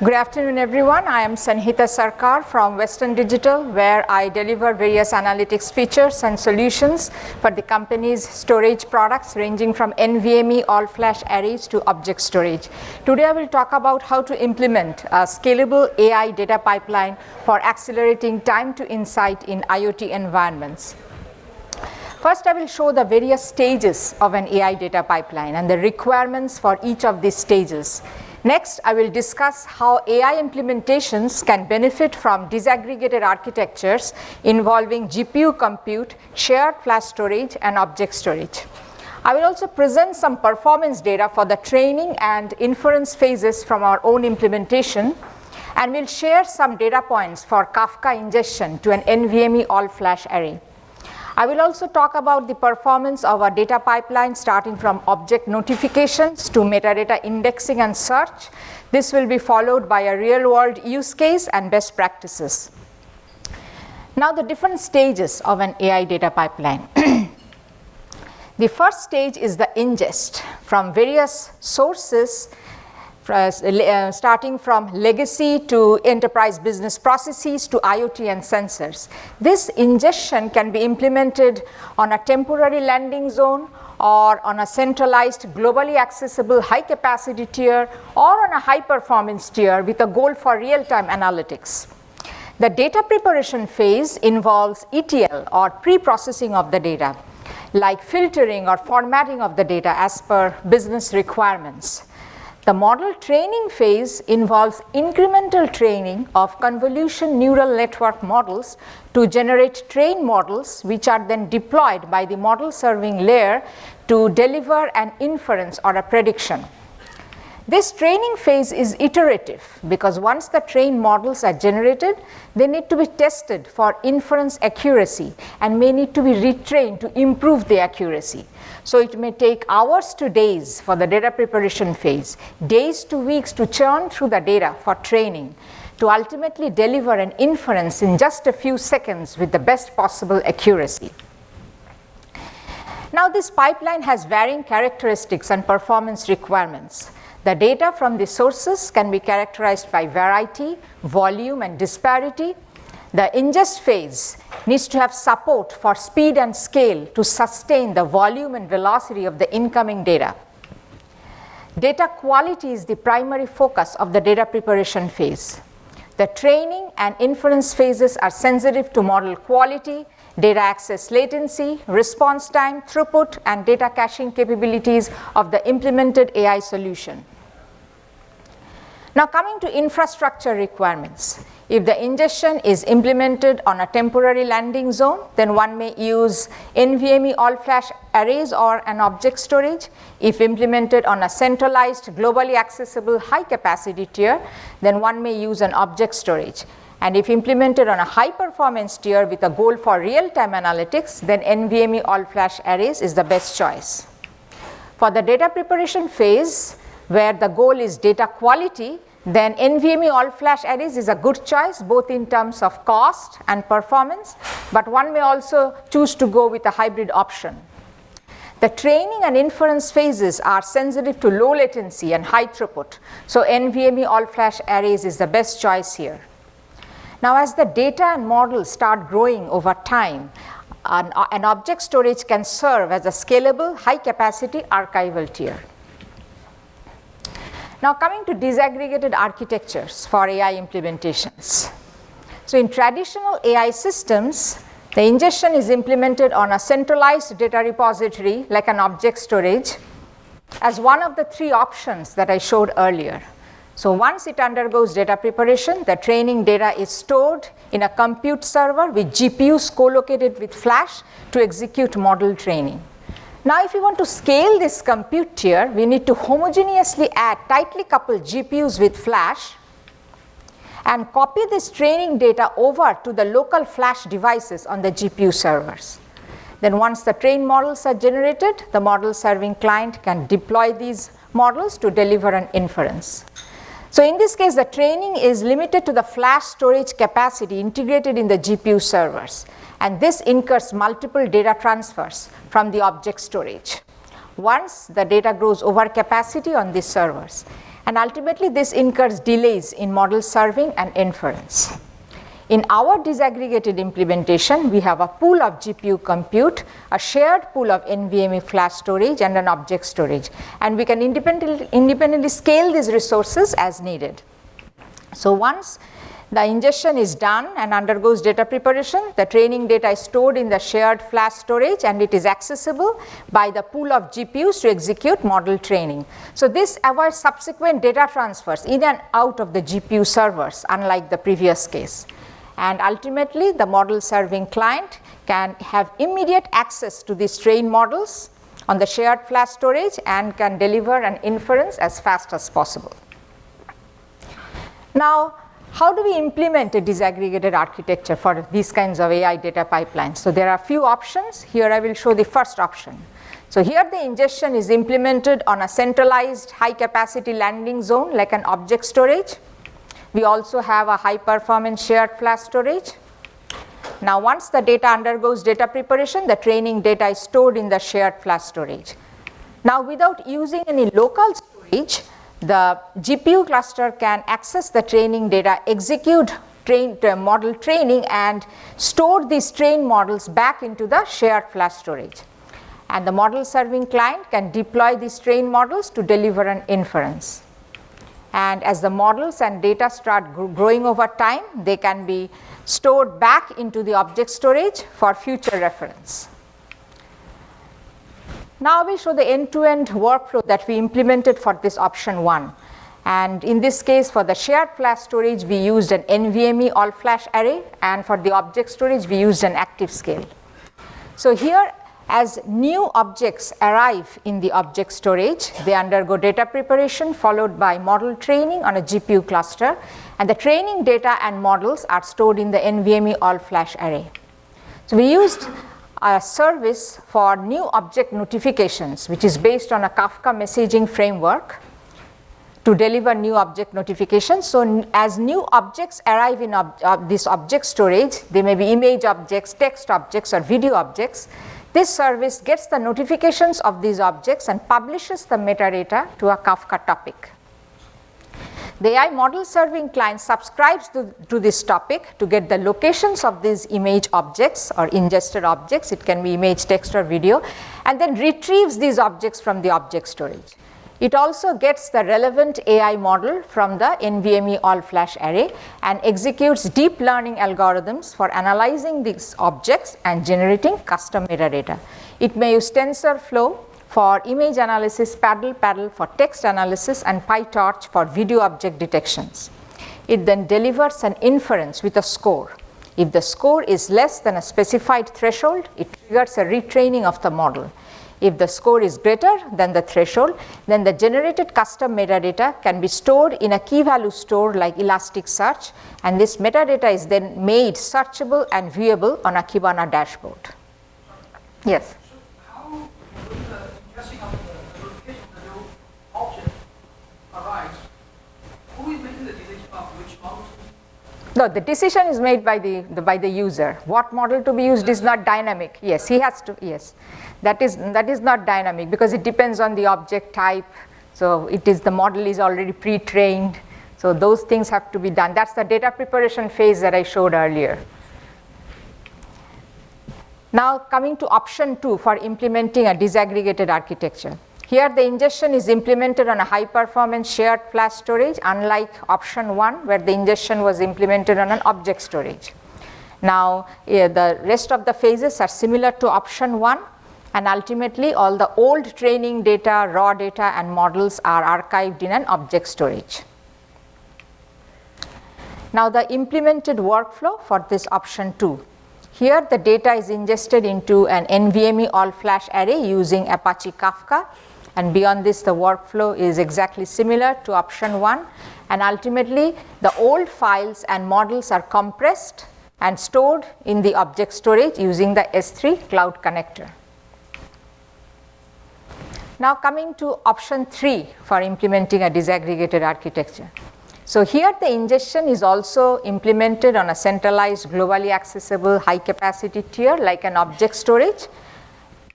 Good afternoon, everyone. I am Sanhita Sarkar from Western Digital, where I deliver various analytics features and solutions for the company's storage products ranging from NVMe all-flash arrays to object storage. Today, I will talk about how to implement a scalable AI data pipeline for accelerating time to insight in IoT environments. First, I will show the various stages of an AI data pipeline and the requirements for each of these stages. Next, I will discuss how AI implementations can benefit from disaggregated architectures involving GPU compute, shared flash storage, and object storage. I will also present some performance data for the training and inference phases from our own implementation, and we'll share some data points for Kafka ingestion to an NVMe all-flash array. I will also talk about the performance of our data pipeline starting from object notifications to metadata indexing and search. This will be followed by a real-world use case and best practices. Now, the different stages of an AI data pipeline. The first stage is the ingest from various sources, starting from legacy to enterprise business processes to IoT and sensors. This ingestion can be implemented on a temporary landing zone or on a centralized, globally accessible high-capacity tier or on a high-performance tier with a goal for real-time analytics. The data preparation phase involves ETL or pre-processing of the data, like filtering or formatting of the data as per business requirements. The model training phase involves incremental training of convolution neural network models to generate trained models, which are then deployed by the model serving layer to deliver an inference or a prediction. This training phase is iterative because once the trained models are generated, they need to be tested for inference accuracy and may need to be retrained to improve the accuracy. So it may take hours to days for the data preparation phase, days to weeks to churn through the data for training, to ultimately deliver an inference in just a few seconds with the best possible accuracy. Now, this pipeline has varying characteristics and performance requirements. The data from the sources can be characterized by variety, volume, and disparity. The ingest phase needs to have support for speed and scale to sustain the volume and velocity of the incoming data. Data quality is the primary focus of the data preparation phase. The training and inference phases are sensitive to model quality, data access latency, response time, throughput, and data caching capabilities of the implemented AI solution. Now, coming to infrastructure requirements. If the ingestion is implemented on a temporary landing zone, then one may use NVMe all-flash arrays or an object storage. If implemented on a centralized, globally accessible high-capacity tier, then one may use an object storage. And if implemented on a high-performance tier with a goal for real-time analytics, then NVMe all-flash arrays is the best choice. For the data preparation phase, where the goal is data quality, then NVMe all-flash arrays is a good choice both in terms of cost and performance, but one may also choose to go with a hybrid option. The training and inference phases are sensitive to low latency and high throughput, so NVMe all-flash arrays is the best choice here. Now, as the data and models start growing over time, an object storage can serve as a scalable, high-capacity archival tier. Now, coming to disaggregated architectures for AI implementations. So, in traditional AI systems, the ingestion is implemented on a centralized data repository like an object storage as one of the three options that I showed earlier. So, once it undergoes data preparation, the training data is stored in a compute server with GPUs co-located with flash to execute model training. Now, if we want to scale this compute tier, we need to homogeneously add tightly coupled GPUs with flash and copy this training data over to the local flash devices on the GPU servers. Then once the trained models are generated, the model serving client can deploy these models to deliver an inference. So in this case, the training is limited to the flash storage capacity integrated in the GPU servers, and this incurs multiple data transfers from the object storage. Once the data grows over capacity on these servers, And ultimately, this incurs delays in model serving and inference. In our disaggregated implementation, we have a pool of GPU compute, a shared pool of NVMe flash storage, and an object storage. And we can independently scale these resources as needed. So once the ingestion is done and undergoes data preparation, the training data is stored in the shared flash storage, and it is accessible by the pool of GPUs to execute model training. So this avoids subsequent data transfers in and out of the GPU servers, unlike the previous case. And ultimately, the model serving client can have immediate access to these trained models on the shared flash storage and can deliver an inference as fast as possible. Now, how do we implement a disaggregated architecture for these kinds of AI data pipelines? So there are a few options. Here I will show the first option. So here the ingestion is implemented on a centralized high capacity landing zone like an object storage. We also have a high performance shared flash storage. Now once the data undergoes data preparation, the training data is stored in the shared flash storage. Now without using any local storage, the GPU cluster can access the training data, execute model training, and store these trained models back into the shared flash storage. And the model serving client can deploy these trained models to deliver an inference. And as the models and data start growing over time, they can be stored back into the object storage for future reference. Now I will show the end-to-end workflow that we implemented for this option 1. And in this case, for the shared flash storage, we used an NVMe all-flash array, and for the object storage, we used an active scale. So here, as new objects arrive in the object storage, they undergo data preparation followed by model training on a GPU cluster, and the training data and models are stored in the NVMe all-flash array. So we used a service for new object notifications, which is based on a Kafka messaging framework to deliver new object notifications. So as new objects arrive in this object storage, they may be image objects, text objects, or video objects. This service gets the notifications of these objects and publishes the metadata to a Kafka topic. The AI model serving client subscribes to this topic to get the locations of these image objects or ingested objects. It can be image, text, or video, and then retrieves these objects from the object storage. It also gets the relevant AI model from the NVMe all-flash array and executes deep learning algorithms for analyzing these objects and generating custom metadata. It may use TensorFlow for image analysis, Paddle for text analysis, and PyTorch for video object detections. It then delivers an inference with a score. If the score is less than a specified threshold, it triggers a retraining of the model. If the score is greater than the threshold, then the generated custom metadata can be stored in a key value store like Elasticsearch, and this metadata is then made searchable and viewable on a Kibana dashboard. Yes? So how will the ingesting of the notification of the new object arrives? Who is making the decision of which model? No, the decision is made by the user. What model to be used is not dynamic. Yes, he has to. Yes, that is not dynamic because it depends on the object type. So the model is already pre-trained. So those things have to be done. That's the data preparation phase that I showed earlier. Now coming to option 2 for implementing a disaggregated architecture. Here the ingestion is implemented on a high performance shared flash storage, unlike option 1 where the ingestion was implemented on an object storage. Now the rest of the phases are similar to option 1, and ultimately all the old training data, raw data, and models are archived in an object storage. Now the implemented workflow for this option 2. Here the data is ingested into an NVMe all-flash array using Apache Kafka, and beyond this the workflow is exactly similar to option 1, and ultimately the old files and models are compressed and stored in the object storage using the S3 cloud connector. Now coming to option 3 for implementing a disaggregated architecture. So here the ingestion is also implemented on a centralized globally accessible high capacity tier like an object storage,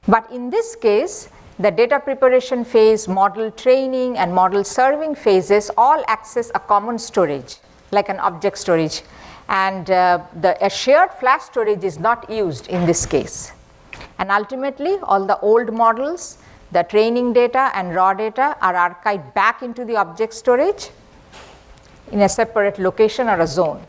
but in this case the data preparation phase, model training, and model serving phases all access a common storage, like an object storage. And a shared flash storage is not used in this case. And ultimately, all the old models, the training data and raw data are archived back into the object storage in a separate location or a zone.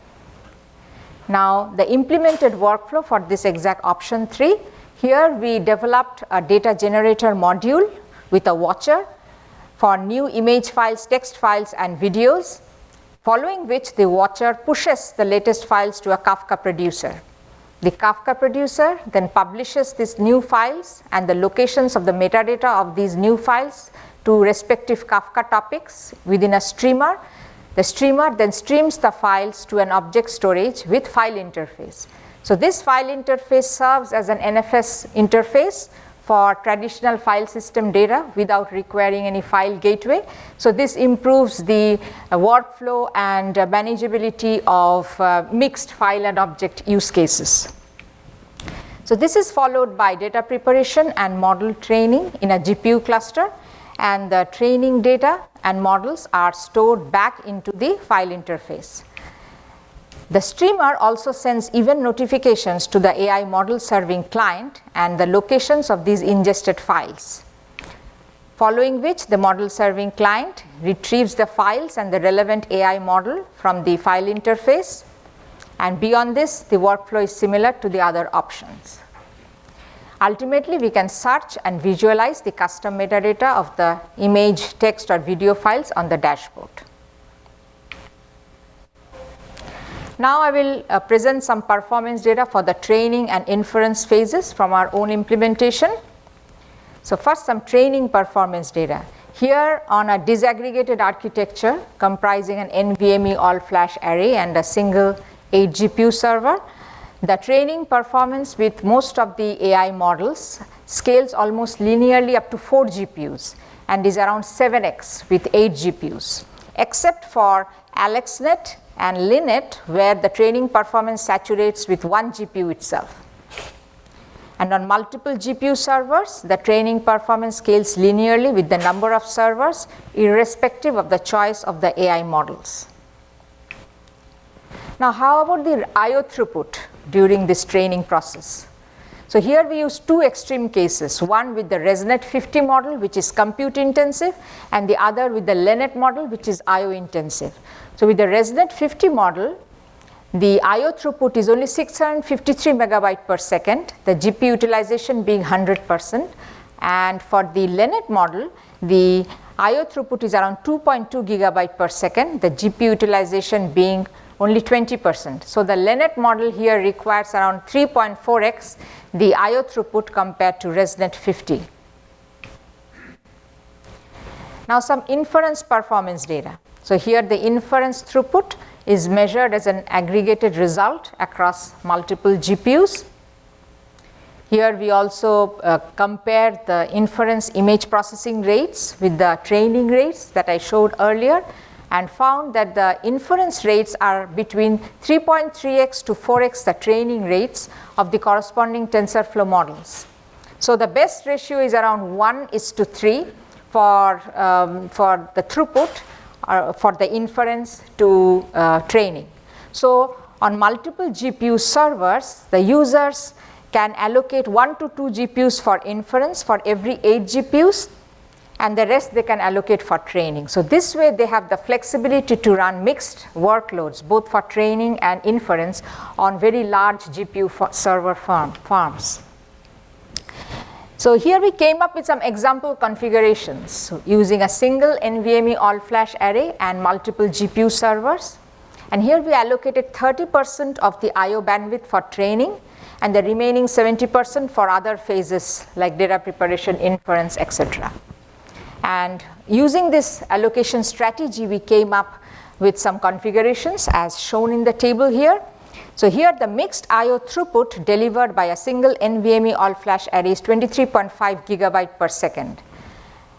Now, the implemented workflow for this exact option 3, here we developed a data generator module with a watcher for new image files, text files, and videos, following which the watcher pushes the latest files to a Kafka producer. The Kafka producer then publishes these new files and the locations of the metadata of these new files to respective Kafka topics within a streamer. The streamer then streams the files to an object storage with file interface. So this file interface serves as an NFS interface for traditional file system data without requiring any file gateway. So this improves the workflow and manageability of mixed file and object use cases. So this is followed by data preparation and model training in a GPU cluster, and the training data and models are stored back into the file interface. The streamer also sends event notifications to the AI model serving client and the locations of these ingested files, following which the model serving client retrieves the files and the relevant AI model from the file interface, and beyond this the workflow is similar to the other options. Ultimately, we can search and visualize the custom metadata of the image, text, or video files on the dashboard. Now I will present some performance data for the training and inference phases from our own implementation. So first, some training performance data. Here on a disaggregated architecture comprising an NVMe all-flash array and a single 8 GPU server, the training performance with most of the AI models scales almost linearly up to 4 GPUs and is around 7x with 8 GPUs, except for AlexNet and Linnet, where the training performance saturates with 1 GPU itself. And on multiple GPU servers, the training performance scales linearly with the number of servers, irrespective of the choice of the AI models. Now, how about the I/O throughput during this training process? So here we use two extreme cases, one with the ResNet 50 model, which is compute intensive, and the other with the Linnet model, which is I/O intensive. So with the ResNet 50 model, the I/O throughput is only 653 megabyte per second, the GPU utilization being 100%. And for the Linnet model, the I/O throughput is around 2.2 gigabyte per second, the GPU utilization being only 20%. So the Linnet model here requires around 3.4x the I/O throughput compared to ResNet 50. Now some inference performance data. So here the inference throughput is measured as an aggregated result across multiple GPUs. Here we also compare the inference image processing rates with the training rates that I showed earlier, and found that the inference rates are between 3.3x to 4x the training rates of the corresponding TensorFlow models. So the best ratio is around 1:3 for the throughput for the inference to training. So on multiple GPU servers, the users can allocate 1 to 2 GPUs for inference for every 8 GPUs, and the rest they can allocate for training. So this way they have the flexibility to run mixed workloads, both for training and inference, on very large GPU server farms. So here we came up with some example configurations, so using a single NVMe all-flash array and multiple GPU servers. And here we allocated 30% of the I/O bandwidth for training, and the remaining 70% for other phases like data preparation, inference, etc. And using this allocation strategy, we came up with some configurations as shown in the table here. So here the mixed I/O throughput delivered by a single NVMe all-flash array is 23.5 gigabyte per second.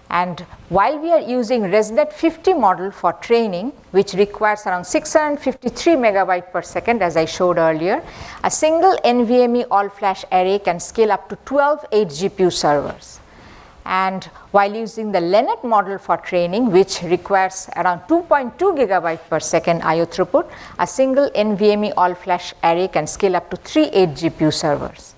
And while we are using ResNet 50 model for training, which requires around 653 megabyte per second, as I showed earlier, a single NVMe all-flash array can scale up to 12 8 GPU servers. And while using the Linux model for training, which requires around 2.2 gigabyte per second I/O throughput, a single NVMe all-flash array can scale up to 3 8-GPU servers.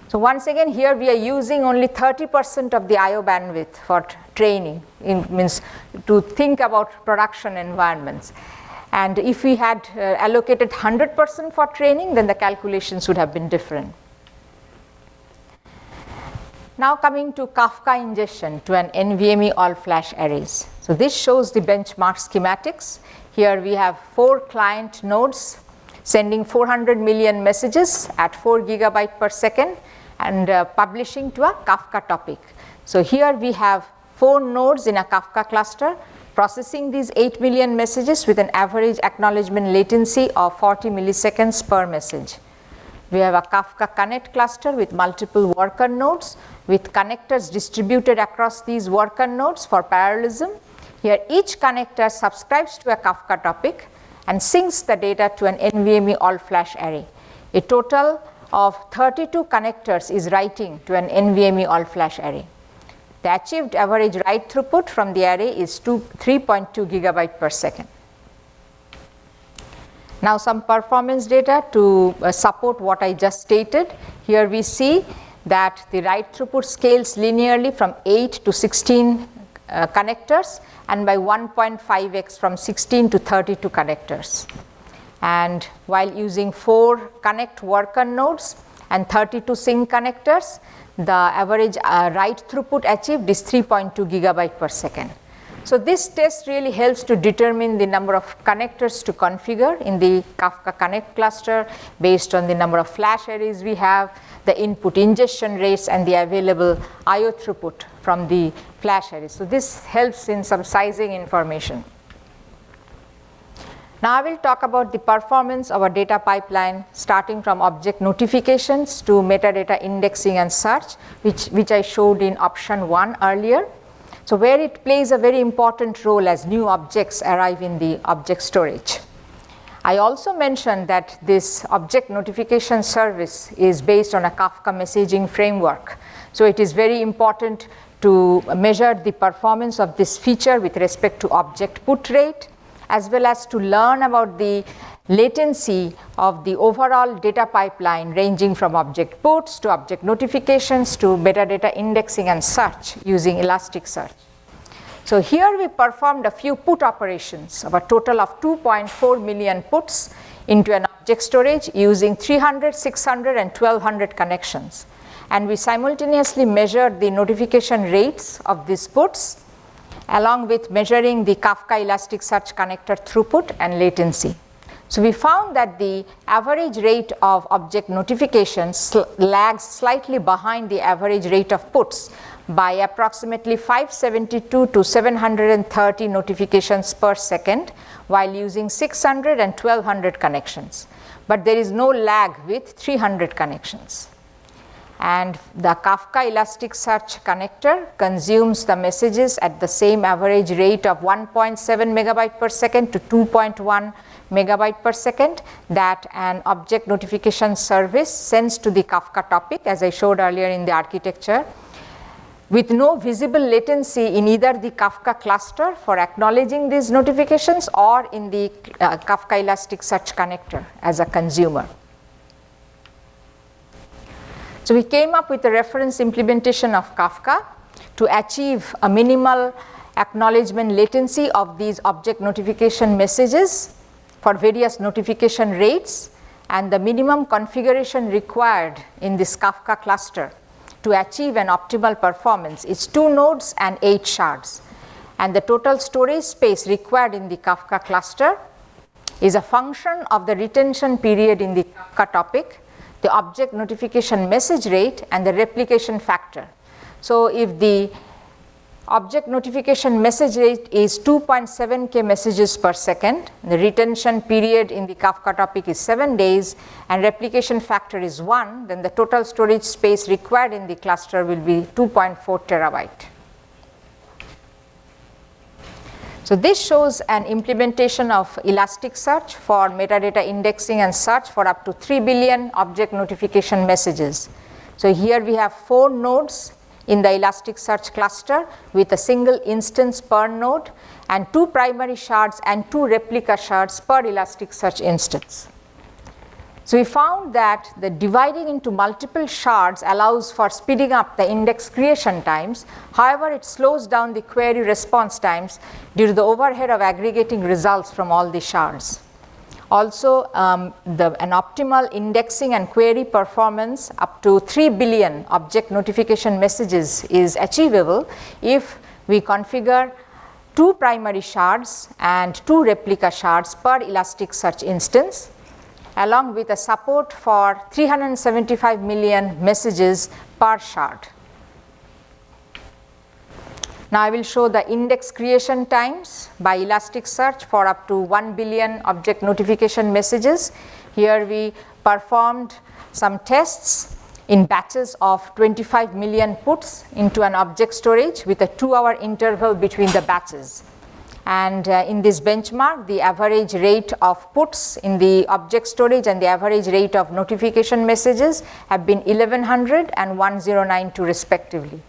So once again, here we are using only 30% of the I/O bandwidth for training. It means to think about production environments. And if we had allocated 100% for training, then the calculations would have been different. Now coming to Kafka ingestion to an NVMe all-flash arrays. So this shows the benchmark schematics. Here we have 4 client nodes sending 400 million messages at 4 gigabyte per second and publishing to a Kafka topic. So here we have 4 nodes in a Kafka cluster processing these 8 million messages with an average acknowledgement latency of 40 milliseconds per message. We have a Kafka Connect cluster with multiple worker nodes with connectors distributed across these worker nodes for parallelism. Here each connector subscribes to a Kafka topic and syncs the data to an NVMe all-flash array. A total of 32 connectors is writing to an NVMe all-flash array. The achieved average write throughput from the array is 3.2 gigabyte per second. Now some performance data to support what I just stated. Here we see that the write throughput scales linearly from 8 to 16 connectors and by 1.5x from 16 to 32 connectors. And while using 4 connect worker nodes and 32 sync connectors, the average write throughput achieved is 3.2 gigabyte per second. So this test really helps to determine the number of connectors to configure in the Kafka Connect cluster based on the number of flash arrays we have, the input ingestion rates, and the available I/O throughput from the flash arrays. So this helps in some sizing information. Now I will talk about the performance of our data pipeline starting from object notifications to metadata indexing and search, which I showed in option 1 earlier. So where it plays a very important role as new objects arrive in the object storage. I also mentioned that this object notification service is based on a Kafka messaging framework. So it is very important to measure the performance of this feature with respect to object put rate, as well as to learn about the latency of the overall data pipeline ranging from object puts to object notifications to metadata indexing and search using Elasticsearch. So here we performed a few put operations of a total of 2.4 million puts into an object storage using 300, 600, and 1200 connections. And we simultaneously measured the notification rates of these puts along with measuring the Kafka Elasticsearch connector throughput and latency. So we found that the average rate of object notifications lags slightly behind the average rate of puts by approximately 572 to 730 notifications per second while using 600 and 1200 connections. But there is no lag with 300 connections. And the Kafka Elasticsearch connector consumes the messages at the same average rate of 1.7 megabyte per second to 2.1 megabyte per second that an object notification service sends to the Kafka topic, as I showed earlier in the architecture, with no visible latency in either the Kafka cluster for acknowledging these notifications or in the Kafka Elasticsearch connector as a consumer. So we came up with a reference implementation of Kafka to achieve a minimal acknowledgement latency of these object notification messages for various notification rates and the minimum configuration required in this Kafka cluster to achieve an optimal performance is 2 nodes and 8 shards. And the total storage space required in the Kafka cluster is a function of the retention period in the Kafka topic, the object notification message rate, and the replication factor. So if the object notification message rate is 2.7K messages per second, the retention period in the Kafka topic is 7 days, and replication factor is 1, then the total storage space required in the cluster will be 2.4 terabyte. So this shows an implementation of Elasticsearch for metadata indexing and search for up to 3 billion object notification messages. So here we have 4 nodes in the Elasticsearch cluster with a single instance per node and 2 primary shards and 2 replica shards per Elasticsearch instance. So we found that the dividing into multiple shards allows for speeding up the index creation times. However, it slows down the query response times due to the overhead of aggregating results from all the shards. Also, an optimal indexing and query performance up to 3 billion object notification messages is achievable if we configure 2 primary shards and 2 replica shards per Elasticsearch instance, along with a support for 375 million messages per shard. Now I will show the index creation times by Elasticsearch for up to 1 billion object notification messages. Here we performed some tests in batches of 25 million puts into an object storage with a 2-hour interval between the batches. And in this benchmark, the average rate of puts in the object storage and the average rate of notification messages have been 1100 and 1092 respectively.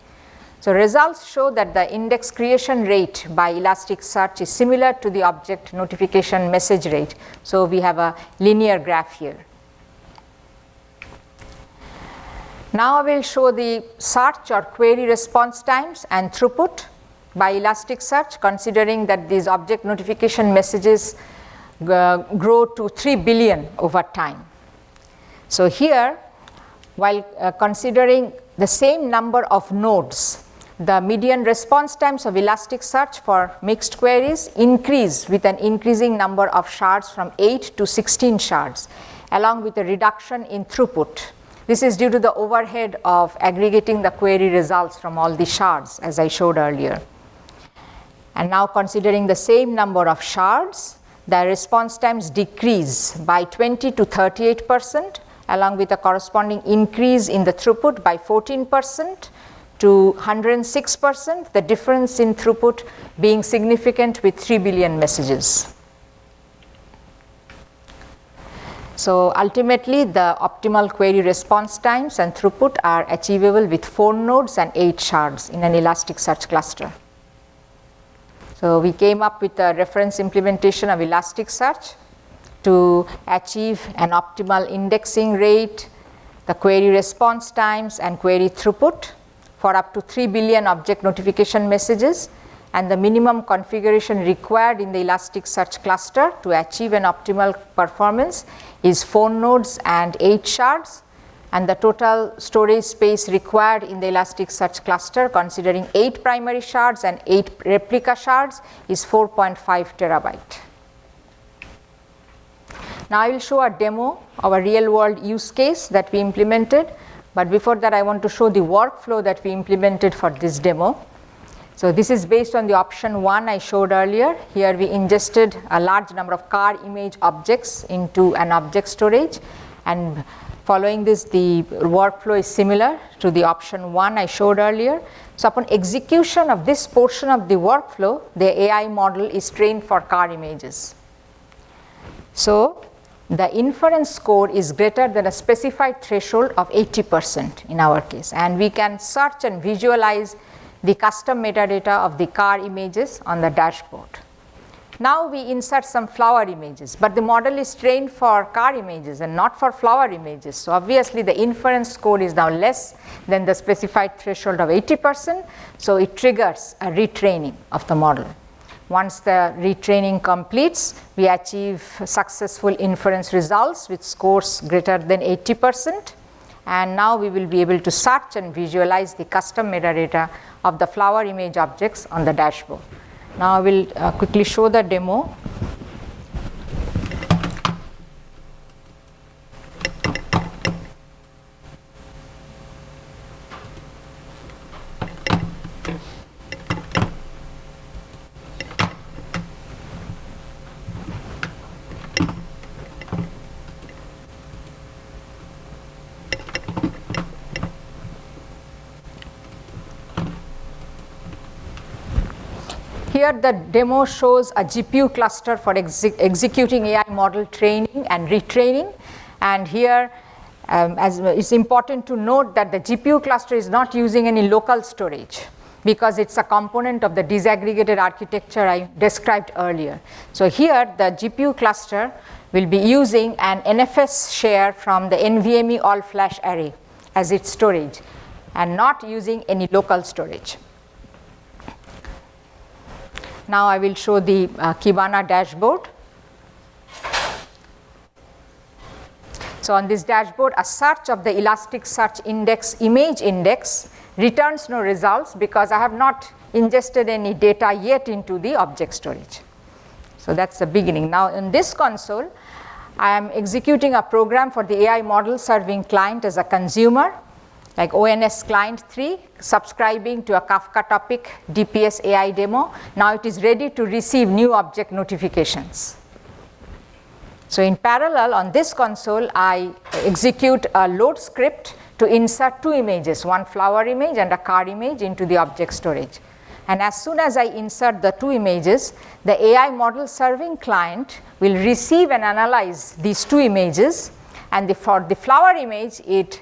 So results show that the index creation rate by Elasticsearch is similar to the object notification message rate. So we have a linear graph here. Now I will show the search or query response times and throughput by Elasticsearch, considering that these object notification messages grow to 3 billion over time. So here, while considering the same number of nodes, the median response times of Elasticsearch for mixed queries increase with an increasing number of shards from 8 to 16 shards, along with a reduction in throughput. This is due to the overhead of aggregating the query results from all the shards, as I showed earlier. And now considering the same number of shards, the response times decrease by 20 to 38%, along with a corresponding increase in the throughput by 14% to 106%, the difference in throughput being significant with 3 billion messages. So ultimately, the optimal query response times and throughput are achievable with 4 nodes and 8 shards in an Elasticsearch cluster. So we came up with a reference implementation of Elasticsearch to achieve an optimal indexing rate, the query response times and query throughput for up to 3 billion object notification messages, and the minimum configuration required in the Elasticsearch cluster to achieve an optimal performance is 4 nodes and 8 shards, and the total storage space required in the Elasticsearch cluster, considering 8 primary shards and 8 replica shards, is 4.5 terabyte. Now I will show a demo of a real world use case that we implemented, but before that I want to show the workflow that we implemented for this demo. So this is based on the option 1 I showed earlier. Here we ingested a large number of car image objects into an object storage, and following this the workflow is similar to the option 1 I showed earlier. So upon execution of this portion of the workflow, the AI model is trained for car images. So the inference score is greater than a specified threshold of 80% in our case, and we can search and visualize the custom metadata of the car images on the dashboard. Now we insert some flower images, but the model is trained for car images and not for flower images. So obviously the inference score is now less than the specified threshold of 80%, so it triggers a retraining of the model. Once the retraining completes, we achieve successful inference results with scores greater than 80%, and now we will be able to search and visualize the custom metadata of the flower image objects on the dashboard. Now I will quickly show the demo. Here the demo shows a GPU cluster for executing AI model training and retraining, and here As it's important to note that the GPU cluster is not using any local storage because it's a component of the disaggregated architecture I described earlier. So here the GPU cluster will be using an NFS share from the NVMe all-flash array as its storage and not using any local storage. Now I will show the Kibana dashboard. So on this dashboard, a search of the Elasticsearch index image index returns no results because I have not ingested any data yet into the object storage. So that's the beginning. Now in this console, I am executing a program for the AI model serving client as a consumer, like ONS client 3, subscribing to a Kafka topic DPS AI demo. Now it is ready to receive new object notifications. So in parallel on this console, I execute a load script to insert 2 images, one flower image and a car image into the object storage. And as soon as I insert the 2 images, the AI model serving client will receive and analyze these 2 images. And for the flower image, it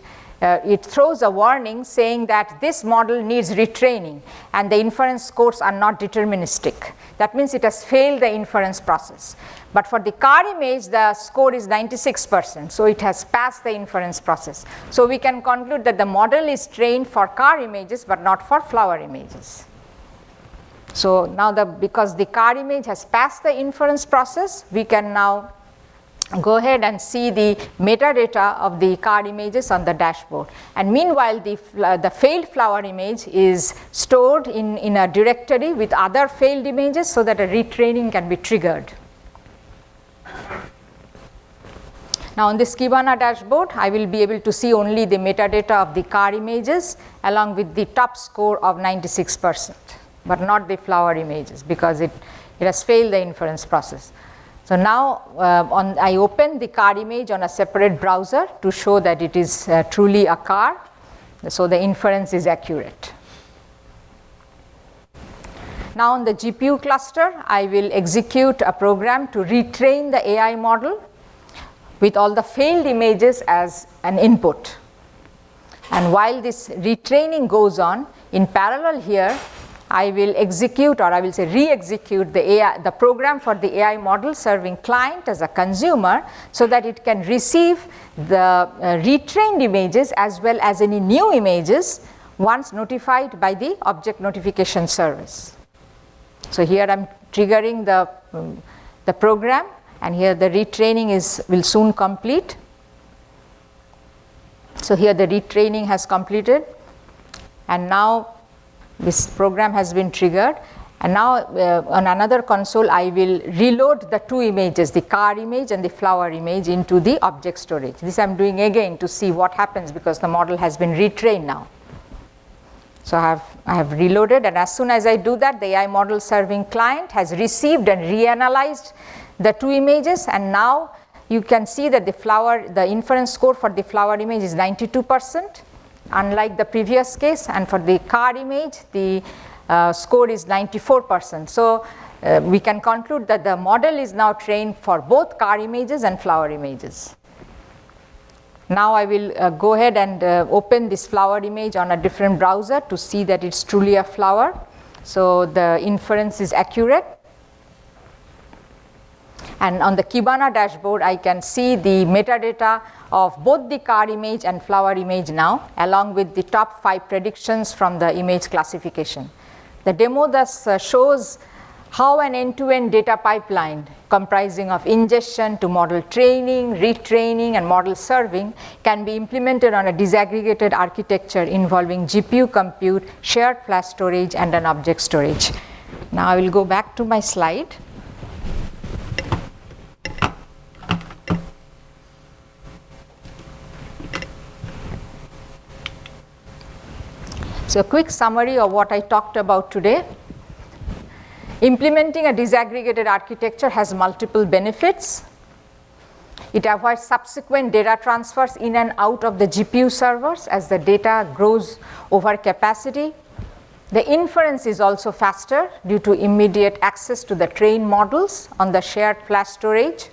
throws a warning saying that this model needs retraining and the inference scores are not deterministic. That means it has failed the inference process. But for the car image, the score is 96%, so it has passed the inference process. So we can conclude that the model is trained for car images but not for flower images. So now because the car image has passed the inference process, we can now go ahead and see the metadata of the car images on the dashboard. And meanwhile, the failed flower image is stored in a directory with other failed images so that a retraining can be triggered. Now on this Kibana dashboard, I will be able to see only the metadata of the car images along with the top score of 96%, but not the flower images because it has failed the inference process. So now I open the car image on a separate browser to show that it is truly a car, so the inference is accurate. Now on the GPU cluster, I will execute a program to retrain the AI model with all the failed images as an input. And while this retraining goes on, in parallel here, I will execute, or I will say re-execute the program for the AI model serving client as a consumer so that it can receive the retrained images as well as any new images once notified by the object notification service. So here I'm triggering the program, and here the retraining will soon complete. So here the retraining has completed, and now this program has been triggered. And now on another console, I will reload the 2 images, the car image and the flower image, into the object storage. This I'm doing again to see what happens because the model has been retrained now. So I have reloaded, and as soon as I do that, the AI model serving client has received and reanalyzed the 2 images, and now you can see that the inference score for the flower image is 92%, unlike the previous case, and for the car image, the score is 94%. So we can conclude that the model is now trained for both car images and flower images. Now I will go ahead and open this flower image on a different browser to see that it's truly a flower. So the inference is accurate. And on the Kibana dashboard, I can see the metadata of both the car image and flower image now, along with the top 5 predictions from the image classification. The demo thus shows how an end-to-end data pipeline comprising of ingestion to model training, retraining, and model serving can be implemented on a disaggregated architecture involving GPU compute, shared flash storage, and an object storage. Now I will go back to my slide. So a quick summary of what I talked about today. Implementing a disaggregated architecture has multiple benefits. It avoids subsequent data transfers in and out of the GPU servers as the data grows over capacity. The inference is also faster due to immediate access to the trained models on the shared flash storage.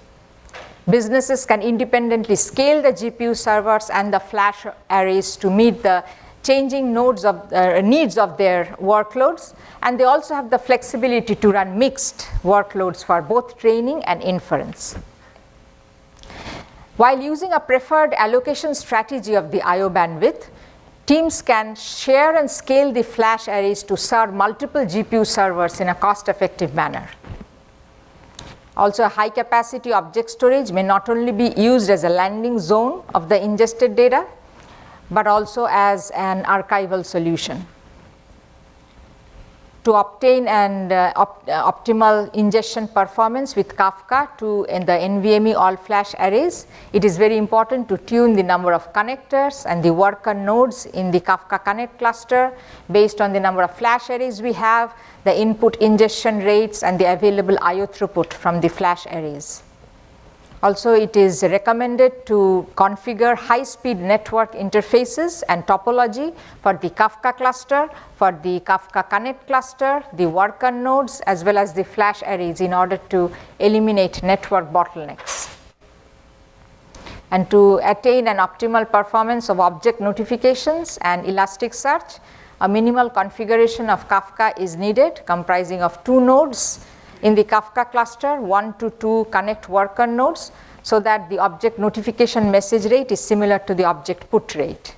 Businesses can independently scale the GPU servers and the flash arrays to meet the changing needs of their workloads, and they also have the flexibility to run mixed workloads for both training and inference. While using a preferred allocation strategy of the I/O bandwidth, teams can share and scale the flash arrays to serve multiple GPU servers in a cost-effective manner. Also, high-capacity object storage may not only be used as a landing zone of the ingested data, but also as an archival solution. To obtain an optimal ingestion performance with Kafka in the NVMe all-flash arrays, it is very important to tune the number of connectors and the worker nodes in the Kafka Connect cluster based on the number of flash arrays we have, the input ingestion rates, and the available I/O throughput from the flash arrays. Also, it is recommended to configure high-speed network interfaces and topology for the Kafka cluster, for the Kafka Connect cluster, the worker nodes, as well as the flash arrays in order to eliminate network bottlenecks. And to attain an optimal performance of object notifications and Elasticsearch, a minimal configuration of Kafka is needed, comprising of 2 nodes in the Kafka cluster, 1 to 2 connect worker nodes, so that the object notification message rate is similar to the object put rate.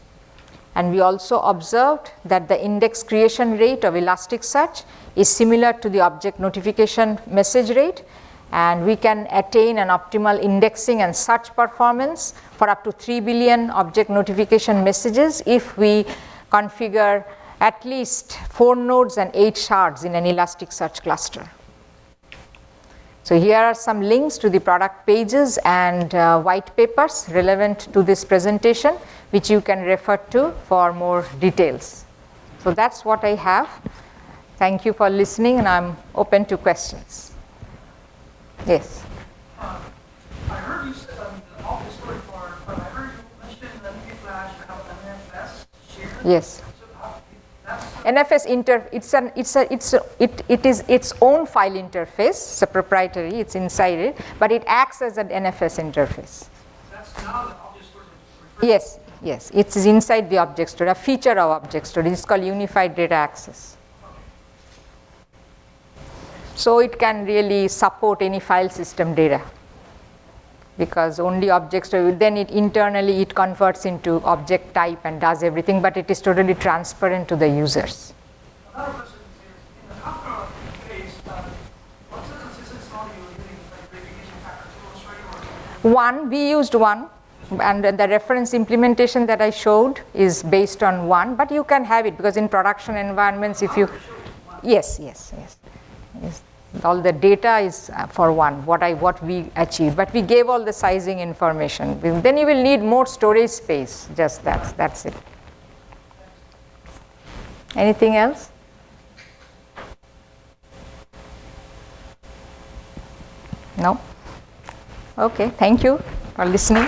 And we also observed that the index creation rate of Elasticsearch is similar to the object notification message rate, and we can attain an optimal indexing and search performance for up to 3 billion object notification messages if we configure at least 4 nodes and 8 shards in an Elasticsearch cluster. So here are some links to the product pages and white papers relevant to this presentation, which you can refer to for more details. So that's what I have. Thank you for listening, and I'm open to questions. Yes? I heard you say the object storage part, but I heard you mention that flash have an NFS shared. Yes. NFS it is its own file interface. It's a proprietary. It's inside it, but it acts as an NFS interface. That's now the object storage. Yes, yes. It is inside the object storage. A feature of object storage. It's called Unified Data Access. So it can really support any file system data, because only object storage, then it internally it converts into object type and does everything, but it is totally transparent to the users. Another question is, in the Kafka case, what's the consistent model you're using, like replication factor 2 or 3? 1, we used 1, and the reference implementation that I showed is based on 1, but you can have it, because in production environments, if you, yes, all the data is for 1, what we achieved, but we gave all the sizing information. Then you will need more storage space, just that's it. Anything else? No? Okay, thank you for listening.